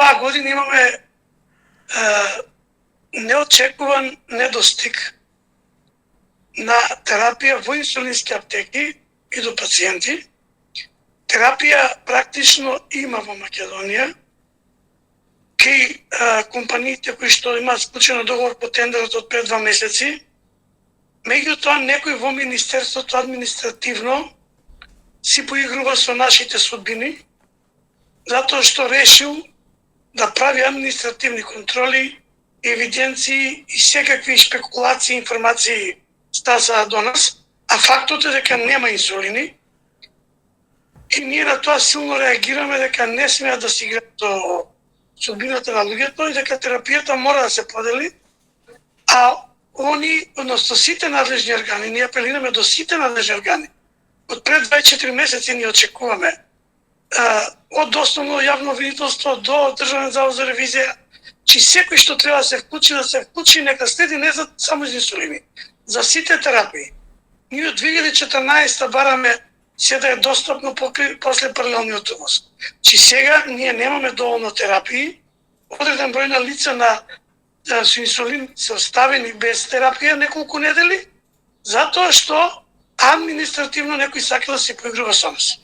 оваа година имаме неочекуван недостиг на терапија во инсулински аптеки и до пациенти. Терапија практично има во Македонија. Кај компаниите кои што имаат склучено договор по тендерот од пред 2 месеци, меѓутоа некој во Министерството административно си поигрува со нашите судбини, затоа што решил да прави административни контроли, евиденции и секакви спекулации, информации стасаа до нас, а фактот е дека нема инсулини и ние на тоа силно реагираме дека не смеат да се играат со судбината на луѓето и дека терапијата мора да се подели, а они, односно сите надлежни органи, ние апелираме до сите надлежни органи. Од пред 24 месеци ние очекуваме од основно јавно обвинителство до Државен завод за ревизија, че секој што треба да се вклучи, нека следи не за само за инсулини, за сите терапии. Ние од 2014 бараме се да е достапно после паралелниот увоз. Че сега ние немаме доволно терапии, одреден број на лица со инсулин се оставени без терапија неколку недели, затоа што административно некој сака да се поигрува со нас.